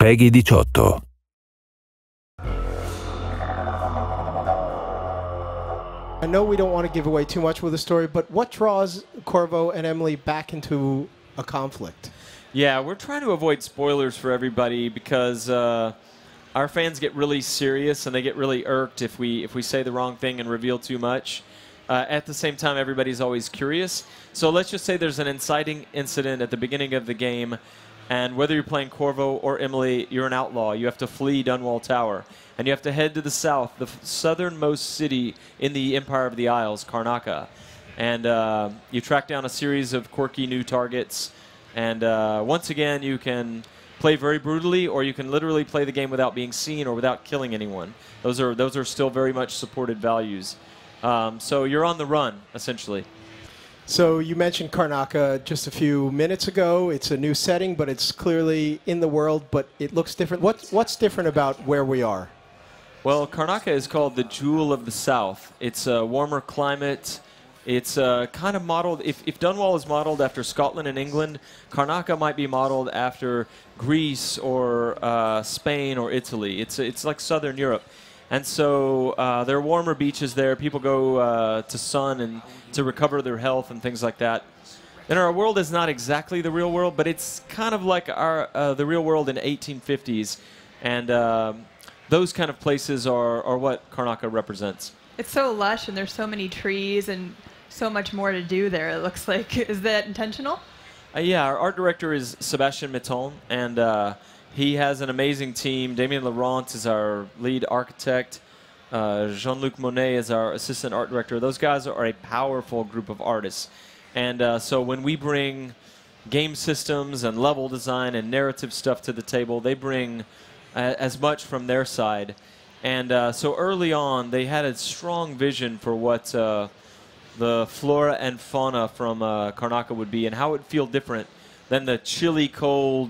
PEGI 18. I know we don't want to give away too much with the story, but what draws Corvo and Emily back into a conflict? Yeah, we're trying to avoid spoilers for everybody because our fans get really serious and they get really irked if we say the wrong thing and reveal too much. At the same time, everybody's always curious. So let's just say there's an inciting incident at the beginning of the game, and whether you're playing Corvo or Emily, you're an outlaw. You have to flee Dunwall Tower, and you have to head to the south, the southernmost city in the Empire of the Isles, Karnaca. And you track down a series of quirky new targets, and once again, you can play very brutally, or you can literally play the game without being seen or without killing anyone. Those are still very much supported values. So you're on the run, essentially. So you mentioned Karnaca just a few minutes ago. It's a new setting, but it's clearly in the world, but it looks different. What's different about where we are? Well, Karnaca is called the Jewel of the South. It's a warmer climate. It's kind of modeled, if Dunwall is modeled after Scotland and England, Karnaca might be modeled after Greece or Spain or Italy. It's like Southern Europe. And so there are warmer beaches there. People go to sun and to recover their health and things like that. And our world is not exactly the real world, but it's kind of like the real world in 1850s. And those kind of places are what Karnaca represents. It's so lush, and there's so many trees and so much more to do there, it looks like. Is that intentional? Yeah, our art director is Sébastien Mitton, and he has an amazing team. Damien Laurent is our lead architect. Jean-Luc Monet is our assistant art director. Those guys are a powerful group of artists. And so when we bring game systems and level design and narrative stuff to the table, they bring as much from their side. And so early on, they had a strong vision for what the flora and fauna from Karnaca would be and how it would feel different than the chilly, cold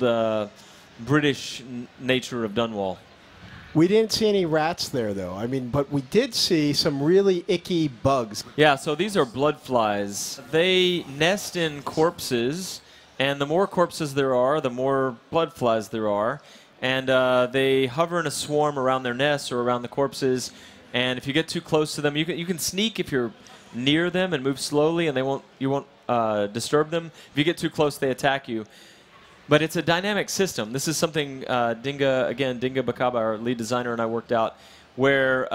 British nature of Dunwall. We didn't see any rats there, though. I mean, but we did see some really icky bugs. Yeah, so these are blood flies. They nest in corpses, and the more corpses there are, the more blood flies there are. And they hover in a swarm around their nests or around the corpses. And if you get too close to them, you can sneak if you're near them and move slowly, and you won't disturb them. If you get too close, they attack you. But it's a dynamic system. This is something Dinga Bakaba, our lead designer, and I worked out, where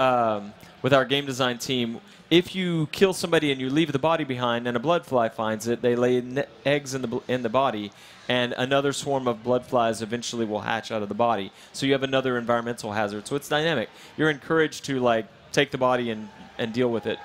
with our game design team, if you kill somebody and you leave the body behind and a blood fly finds it, they lay eggs in the body, and another swarm of blood flies eventually will hatch out of the body. So you have another environmental hazard. So it's dynamic. You're encouraged to take the body and deal with it.